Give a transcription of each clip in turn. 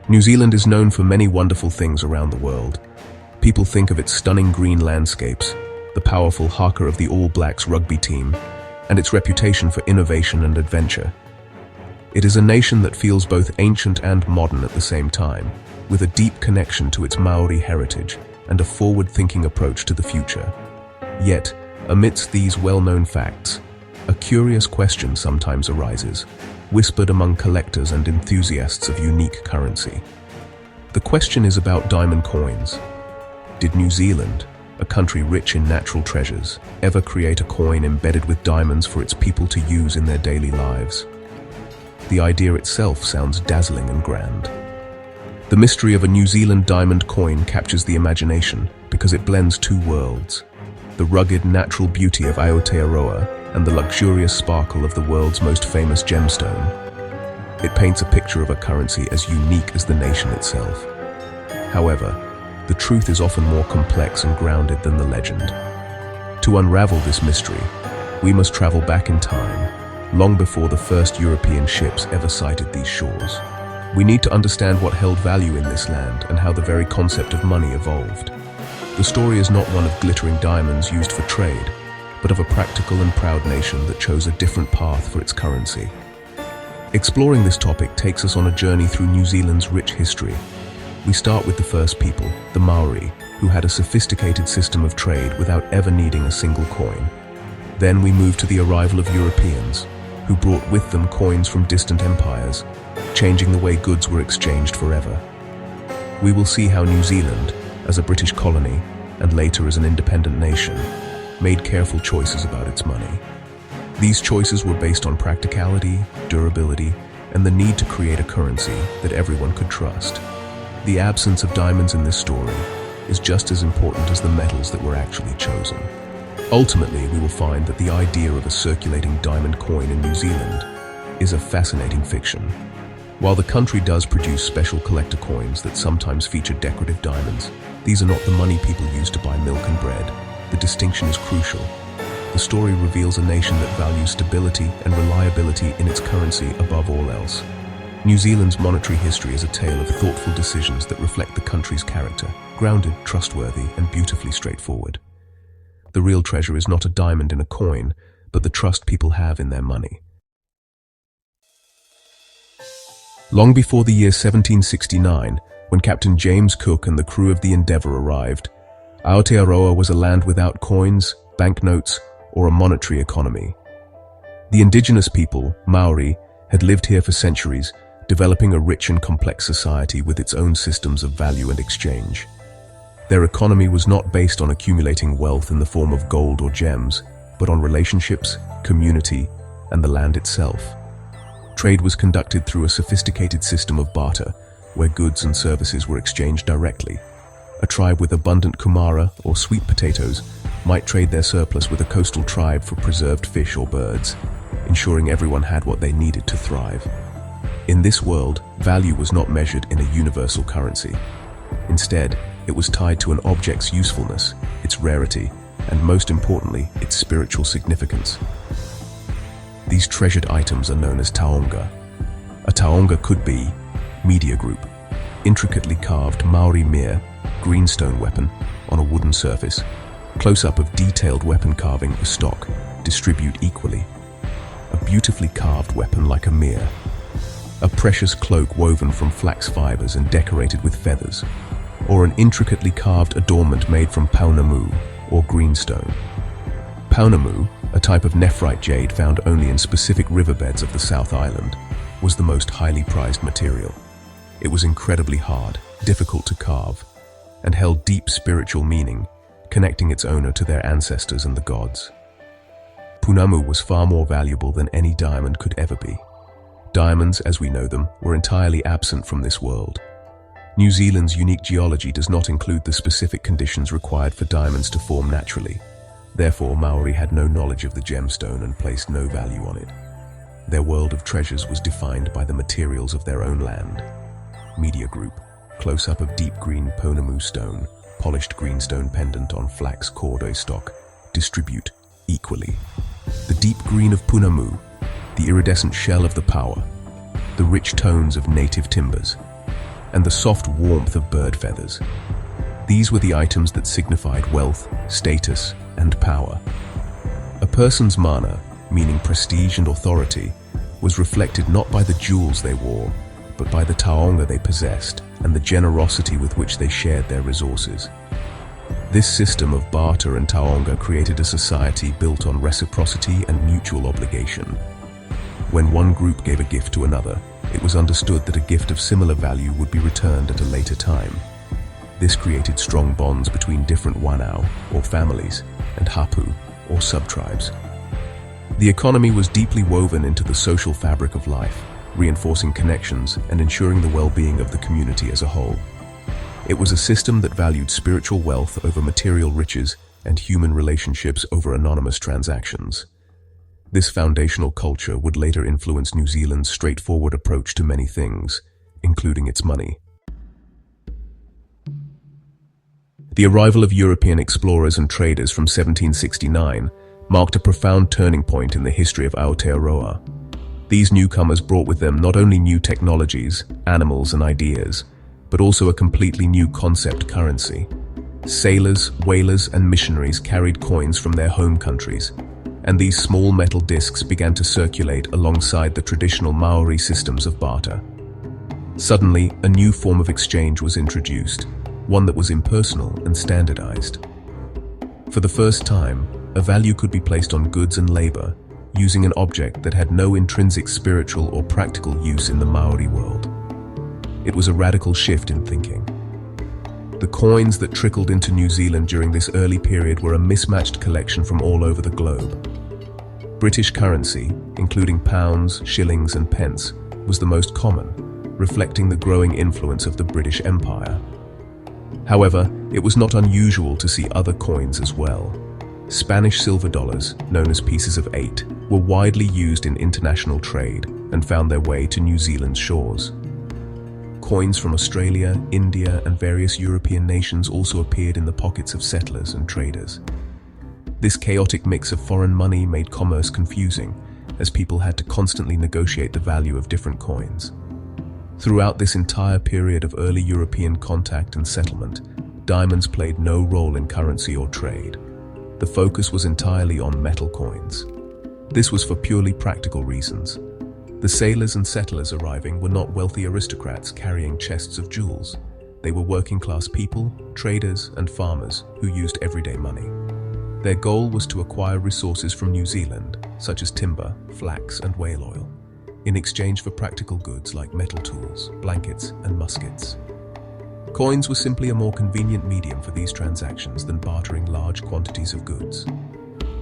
New Zealand is known for many wonderful things around the world. People think of its stunning green landscapes, the powerful haka of the All Blacks rugby team, and its reputation for innovation and adventure. It is a nation that feels both ancient and modern at the same time, with a deep connection to its Maori heritage and a forward-thinking approach to the future. Yet, amidst these well-known facts, a curious question sometimes arises, whispered among collectors and enthusiasts of unique currency. The question is about diamond coins. Did New Zealand, a country rich in natural treasures, ever create a coin embedded with diamonds for its people to use in their daily lives? The idea itself sounds dazzling and grand. The mystery of a New Zealand diamond coin captures the imagination because it blends two worlds, the rugged natural beauty of Aotearoa and the luxurious sparkle of the world's most famous gemstone. It paints a picture of a currency as unique as the nation itself. However, the truth is often more complex and grounded than the legend. To unravel this mystery, we must travel back in time, long before the first European ships ever sighted these shores. We need to understand what held value in this land and how the very concept of money evolved. The story is not one of glittering diamonds used for trade, but of a practical and proud nation that chose a different path for its currency. Exploring this topic takes us on a journey through New Zealand's rich history. We start with the first people, the Maori, who had a sophisticated system of trade without ever needing a single coin. Then we move to the arrival of Europeans, who brought with them coins from distant empires, changing the way goods were exchanged forever. We will see how New Zealand, as a British colony and later as an independent nation, made careful choices about its money. These choices were based on practicality, durability, and the need to create a currency that everyone could trust. The absence of diamonds in this story is just as important as the metals that were actually chosen. Ultimately, we will find that the idea of a circulating diamond coin in New Zealand is a fascinating fiction. While the country does produce special collector coins that sometimes feature decorative diamonds, these are not the money people use to buy milk and bread. The distinction is crucial. The story reveals a nation that values stability and reliability in its currency above all else. New Zealand's monetary history is a tale of thoughtful decisions that reflect the country's character, grounded, trustworthy, and beautifully straightforward. The real treasure is not a diamond in a coin, but the trust people have in their money. Long before the year 1769, when Captain James Cook and the crew of the Endeavour arrived, Aotearoa was a land without coins, banknotes, or a monetary economy. The indigenous people, Maori, had lived here for centuries, developing a rich and complex society with its own systems of value and exchange. Their economy was not based on accumulating wealth in the form of gold or gems, but on relationships, community, and the land itself. Trade was conducted through a sophisticated system of barter, where goods and services were exchanged directly. A tribe with abundant kumara, or sweet potatoes, might trade their surplus with a coastal tribe for preserved fish or birds, ensuring everyone had what they needed to thrive. In this world, value was not measured in a universal currency. Instead, it was tied to an object's usefulness, its rarity, and most importantly, its spiritual significance. These treasured items are known as taonga. A taonga could be Media Group, intricately carved Maori mere, greenstone weapon on a wooden surface. Close-up of detailed weapon carving or stock, distribute equally. A beautifully carved weapon like a mere. A precious cloak woven from flax fibers and decorated with feathers. Or an intricately carved adornment made from paunamu, or greenstone. Paunamu, a type of nephrite jade found only in specific riverbeds of the South Island, was the most highly prized material. It was incredibly hard, difficult to carve, and held deep spiritual meaning, connecting its owner to their ancestors and the gods. Pounamu was far more valuable than any diamond could ever be. Diamonds, as we know them, were entirely absent from this world. New Zealand's unique geology does not include the specific conditions required for diamonds to form naturally. Therefore, Maori had no knowledge of the gemstone and placed no value on it. Their world of treasures was defined by the materials of their own land. Media Group, close-up of deep green pounamu stone, polished greenstone pendant on flax cordoi stock, distribute equally. The deep green of pounamu, the iridescent shell of the power, the rich tones of native timbers. and the soft warmth of bird feathers. These were the items that signified wealth, status, and power. A person's mana, meaning prestige and authority, was reflected not by the jewels they wore, but by the taonga they possessed and the generosity with which they shared their resources. This system of barter and taonga created a society built on reciprocity and mutual obligation. When one group gave a gift to another, it was understood that a gift of similar value would be returned at a later time. This created strong bonds between different wanao, or families, and hapu, or sub-tribes. The economy was deeply woven into the social fabric of life, reinforcing connections and ensuring the well-being of the community as a whole. It was a system that valued spiritual wealth over material riches and human relationships over anonymous transactions. This foundational culture would later influence New Zealand's straightforward approach to many things, including its money. The arrival of European explorers and traders from 1769 marked a profound turning point in the history of Aotearoa. These newcomers brought with them not only new technologies, animals, and ideas, but also a completely new concept currency. Sailors, whalers, and missionaries carried coins from their home countries, and these small metal discs began to circulate alongside the traditional Maori systems of barter. Suddenly, a new form of exchange was introduced, one that was impersonal and standardized. For the first time, a value could be placed on goods and labor, using an object that had no intrinsic spiritual or practical use in the Maori world. It was a radical shift in thinking. The coins that trickled into New Zealand during this early period were a mismatched collection from all over the globe. British currency, including pounds, shillings, and pence, was the most common, reflecting the growing influence of the British Empire. However, it was not unusual to see other coins as well. Spanish silver dollars, known as pieces of 8, were widely used in international trade and found their way to New Zealand's shores. Coins from Australia, India, and various European nations also appeared in the pockets of settlers and traders. This chaotic mix of foreign money made commerce confusing, as people had to constantly negotiate the value of different coins. Throughout this entire period of early European contact and settlement, diamonds played no role in currency or trade. The focus was entirely on metal coins. This was for purely practical reasons. The sailors and settlers arriving were not wealthy aristocrats carrying chests of jewels. They were working-class people, traders, and farmers who used everyday money. Their goal was to acquire resources from New Zealand, such as timber, flax, and whale oil, in exchange for practical goods like metal tools, blankets, and muskets. Coins were simply a more convenient medium for these transactions than bartering large quantities of goods.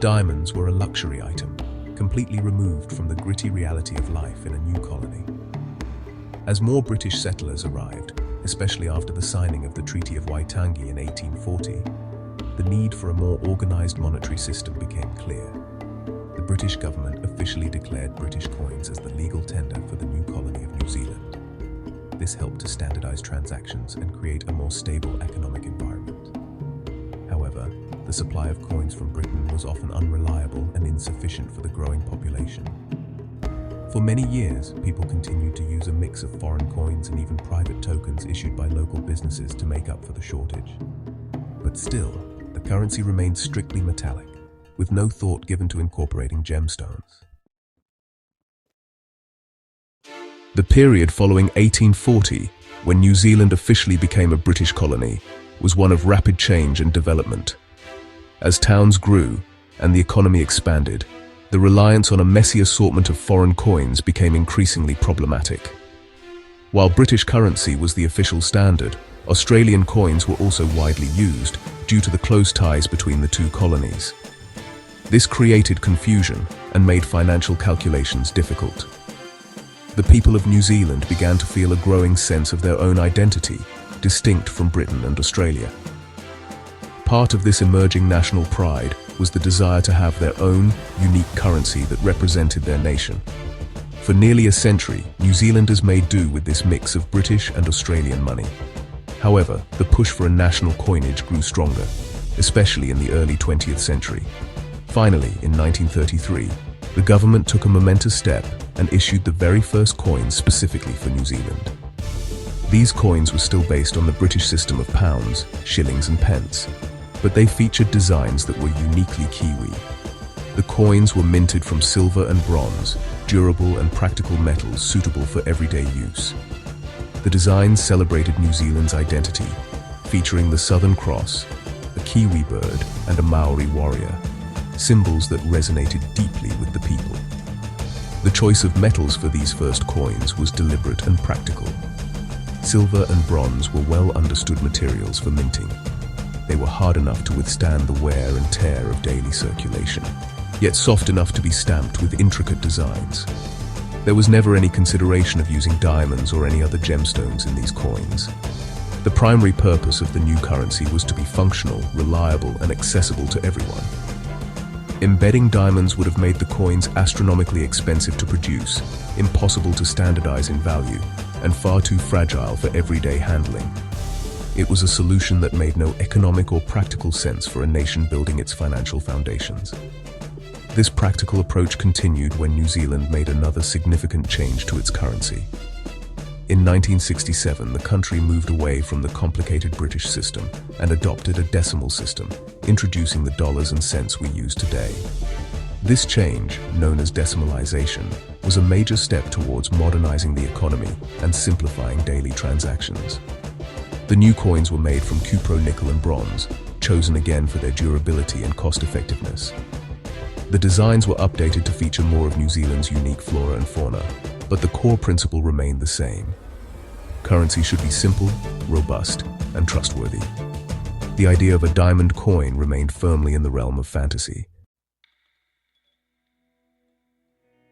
Diamonds were a luxury item, completely removed from the gritty reality of life in a new colony. As more British settlers arrived, especially after the signing of the Treaty of Waitangi in 1840, the need for a more organized monetary system became clear. The British government officially declared British coins as the legal tender for the new colony of New Zealand. This helped to standardize transactions and create a more stable economic environment. However, the supply of coins from Britain was often unreliable and insufficient for the growing population. For many years, people continued to use a mix of foreign coins and even private tokens issued by local businesses to make up for the shortage. But still, the currency remained strictly metallic, with no thought given to incorporating gemstones. The period following 1840, when New Zealand officially became a British colony, was one of rapid change and development. As towns grew and the economy expanded, the reliance on a messy assortment of foreign coins became increasingly problematic. While British currency was the official standard, Australian coins were also widely used due to the close ties between the two colonies. This created confusion and made financial calculations difficult. The people of New Zealand began to feel a growing sense of their own identity, distinct from Britain and Australia. Part of this emerging national pride was the desire to have their own unique currency that represented their nation. For nearly a century, New Zealanders made do with this mix of British and Australian money. However, the push for a national coinage grew stronger, especially in the early 20th century. Finally, in 1933, the government took a momentous step and issued the very first coins specifically for New Zealand. These coins were still based on the British system of pounds, shillings and pence, but they featured designs that were uniquely Kiwi. The coins were minted from silver and bronze, durable and practical metals suitable for everyday use. The designs celebrated New Zealand's identity, featuring the Southern Cross, a Kiwi bird, and a Maori warrior, symbols that resonated deeply with the people. The choice of metals for these first coins was deliberate and practical. Silver and bronze were well understood materials for minting. They were hard enough to withstand the wear and tear of daily circulation, yet soft enough to be stamped with intricate designs. There was never any consideration of using diamonds or any other gemstones in these coins. The primary purpose of the new currency was to be functional, reliable, and accessible to everyone. Embedding diamonds would have made the coins astronomically expensive to produce, impossible to standardize in value, and far too fragile for everyday handling. It was a solution that made no economic or practical sense for a nation building its financial foundations. This practical approach continued when New Zealand made another significant change to its currency. In 1967, the country moved away from the complicated British system and adopted a decimal system, introducing the dollars and cents we use today. This change, known as decimalization, was a major step towards modernizing the economy and simplifying daily transactions. The new coins were made from cupro, nickel and bronze, chosen again for their durability and cost-effectiveness. The designs were updated to feature more of New Zealand's unique flora and fauna, but the core principle remained the same. Currency should be simple, robust, and trustworthy. The idea of a diamond coin remained firmly in the realm of fantasy.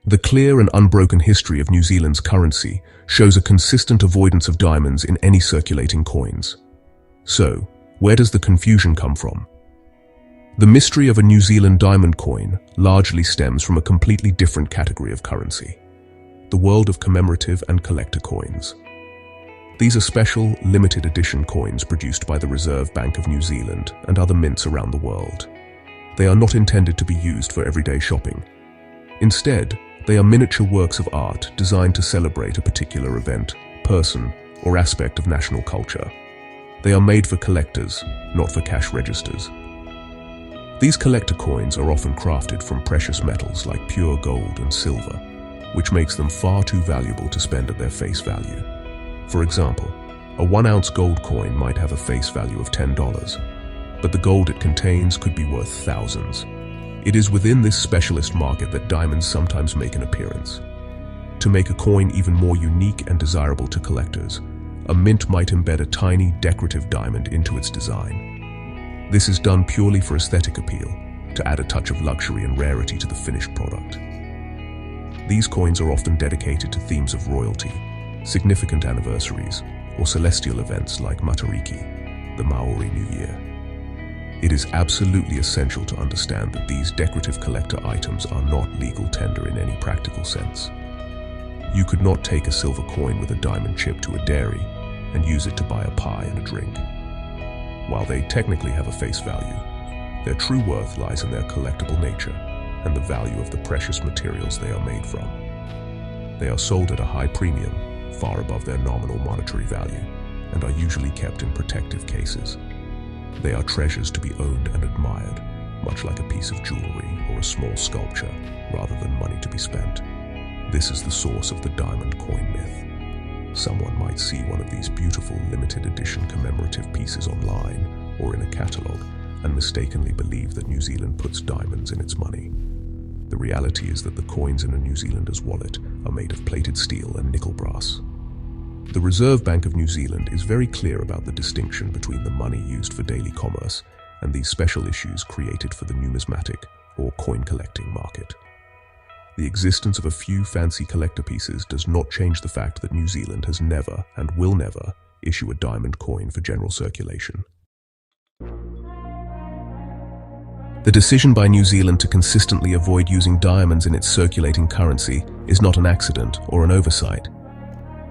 The clear and unbroken history of New Zealand's currency shows a consistent avoidance of diamonds in any circulating coins. So, where does the confusion come from? The mystery of a New Zealand diamond coin largely stems from a completely different category of currency: the world of commemorative and collector coins. These are special, limited edition coins produced by the Reserve Bank of New Zealand and other mints around the world. They are not intended to be used for everyday shopping. Instead, they are miniature works of art designed to celebrate a particular event, person, or aspect of national culture. They are made for collectors, not for cash registers. These collector coins are often crafted from precious metals like pure gold and silver, which makes them far too valuable to spend at their face value. For example, a 1-ounce gold coin might have a face value of $10, but the gold it contains could be worth thousands. It is within this specialist market that diamonds sometimes make an appearance. To make a coin even more unique and desirable to collectors, a mint might embed a tiny, decorative diamond into its design. This is done purely for aesthetic appeal, to add a touch of luxury and rarity to the finished product. These coins are often dedicated to themes of royalty, significant anniversaries, or celestial events like Matariki, the Maori New Year. It is absolutely essential to understand that these decorative collector items are not legal tender in any practical sense. You could not take a silver coin with a diamond chip to a dairy and use it to buy a pie and a drink. While they technically have a face value, their true worth lies in their collectible nature and the value of the precious materials they are made from. They are sold at a high premium, far above their nominal monetary value, and are usually kept in protective cases. They are treasures to be owned and admired, much like a piece of jewelry or a small sculpture, rather than money to be spent. This is the source of the diamond coin myth. Someone might see one of these beautiful limited edition commemorative pieces online or in a catalogue and mistakenly believe that New Zealand puts diamonds in its money. The reality is that the coins in a New Zealander's wallet are made of plated steel and nickel brass. The Reserve Bank of New Zealand is very clear about the distinction between the money used for daily commerce and these special issues created for the numismatic or coin collecting market. The existence of a few fancy collector pieces does not change the fact that New Zealand has never and will never issue a diamond coin for general circulation. The decision by New Zealand to consistently avoid using diamonds in its circulating currency is not an accident or an oversight.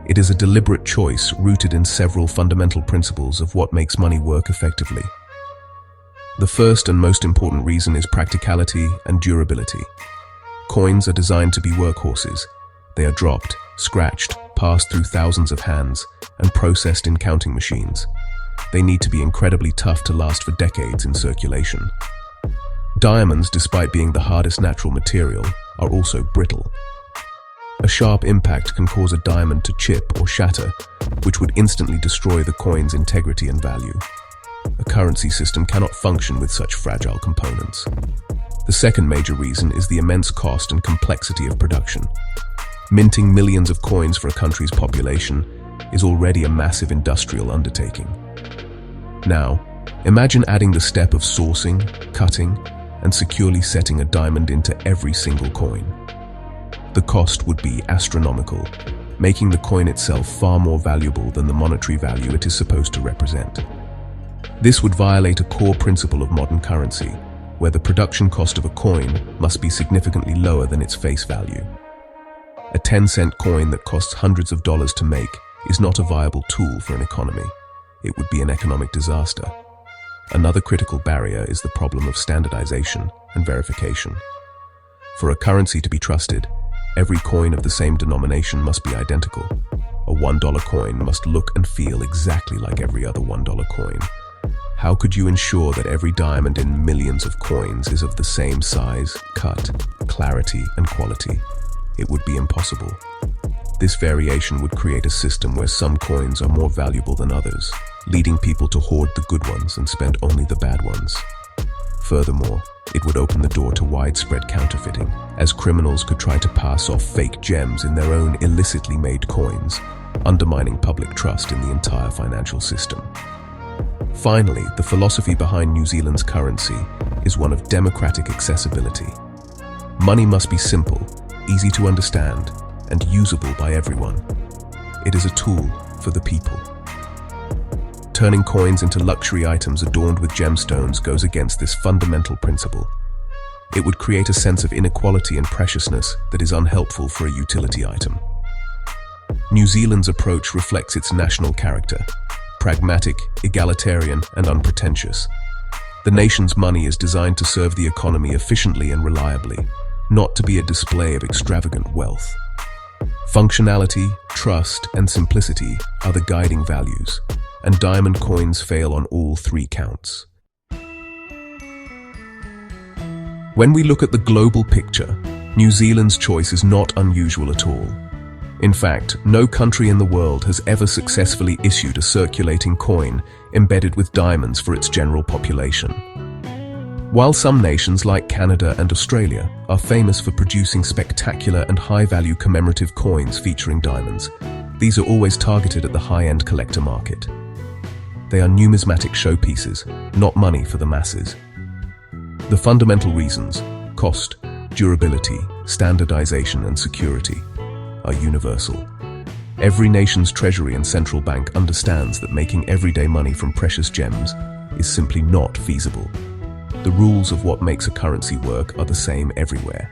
It is a deliberate choice rooted in several fundamental principles of what makes money work effectively. The first and most important reason is practicality and durability. Coins are designed to be workhorses. They are dropped, scratched, passed through thousands of hands and processed in counting machines. They need to be incredibly tough to last for decades in circulation. Diamonds, despite being the hardest natural material, are also brittle. A sharp impact can cause a diamond to chip or shatter, which would instantly destroy the coin's integrity and value. A currency system cannot function with such fragile components. The second major reason is the immense cost and complexity of production. Minting millions of coins for a country's population is already a massive industrial undertaking. Now, imagine adding the step of sourcing, cutting, and securely setting a diamond into every single coin. The cost would be astronomical, making the coin itself far more valuable than the monetary value it is supposed to represent. This would violate a core principle of modern currency, where the production cost of a coin must be significantly lower than its face value. A 10-cent coin that costs hundreds of dollars to make is not a viable tool for an economy. It would be an economic disaster. Another critical barrier is the problem of standardization and verification. For a currency to be trusted, every coin of the same denomination must be identical. A $1 coin must look and feel exactly like every other $1 coin. How could you ensure that every diamond in millions of coins is of the same size, cut, clarity, and quality? It would be impossible. This variation would create a system where some coins are more valuable than others, leading people to hoard the good ones and spend only the bad ones. Furthermore, it would open the door to widespread counterfeiting, as criminals could try to pass off fake gems in their own illicitly made coins, undermining public trust in the entire financial system. Finally, the philosophy behind New Zealand's currency is one of democratic accessibility. Money must be simple, easy to understand, and usable by everyone. It is a tool for the people. Turning coins into luxury items adorned with gemstones goes against this fundamental principle. It would create a sense of inequality and preciousness that is unhelpful for a utility item. New Zealand's approach reflects its national character: pragmatic, egalitarian, and unpretentious. The nation's money is designed to serve the economy efficiently and reliably, not to be a display of extravagant wealth. Functionality, trust, and simplicity are the guiding values, and diamond coins fail on all three counts. When we look at the global picture, New Zealand's choice is not unusual at all. In fact, no country in the world has ever successfully issued a circulating coin embedded with diamonds for its general population. While some nations like Canada and Australia are famous for producing spectacular and high-value commemorative coins featuring diamonds, these are always targeted at the high-end collector market. They are numismatic showpieces, not money for the masses. The fundamental reasons, cost, durability, standardization, and security, are universal. Every nation's treasury and central bank understands that making everyday money from precious gems is simply not feasible. The rules of what makes a currency work are the same everywhere.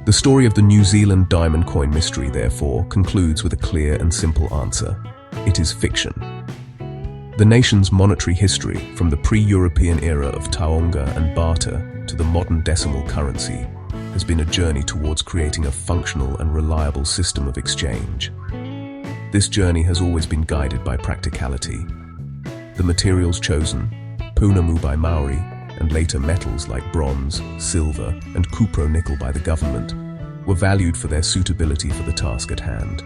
The story of the New Zealand diamond coin mystery, therefore, concludes with a clear and simple answer. It is fiction. The nation's monetary history, from the pre-European era of taonga and barter to the modern decimal currency, has been a journey towards creating a functional and reliable system of exchange. This journey has always been guided by practicality. The materials chosen, punamu by Maori, and later metals like bronze, silver, and cupro-nickel by the government, were valued for their suitability for the task at hand.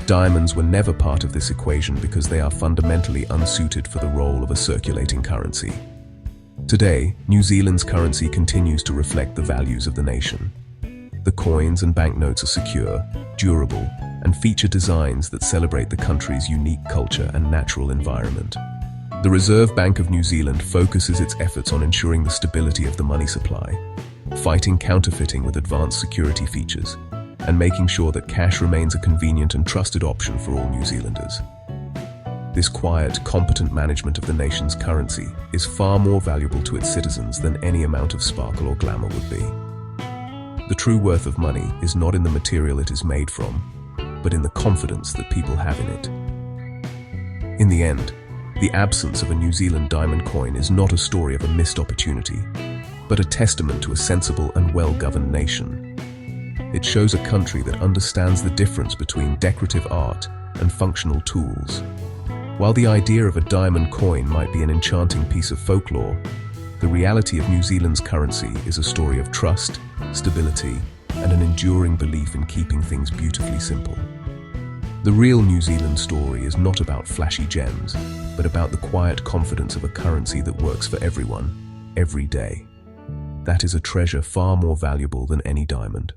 Diamonds were never part of this equation because they are fundamentally unsuited for the role of a circulating currency. Today, New Zealand's currency continues to reflect the values of the nation. The coins and banknotes are secure, durable, and feature designs that celebrate the country's unique culture and natural environment. The Reserve Bank of New Zealand focuses its efforts on ensuring the stability of the money supply, fighting counterfeiting with advanced security features, and making sure that cash remains a convenient and trusted option for all New Zealanders. This quiet, competent management of the nation's currency is far more valuable to its citizens than any amount of sparkle or glamour would be. The true worth of money is not in the material it is made from, but in the confidence that people have in it. In the end, the absence of a New Zealand diamond coin is not a story of a missed opportunity, but a testament to a sensible and well-governed nation. It shows a country that understands the difference between decorative art and functional tools. While the idea of a diamond coin might be an enchanting piece of folklore, the reality of New Zealand's currency is a story of trust, stability, and an enduring belief in keeping things beautifully simple. The real New Zealand story is not about flashy gems, but about the quiet confidence of a currency that works for everyone, every day. That is a treasure far more valuable than any diamond.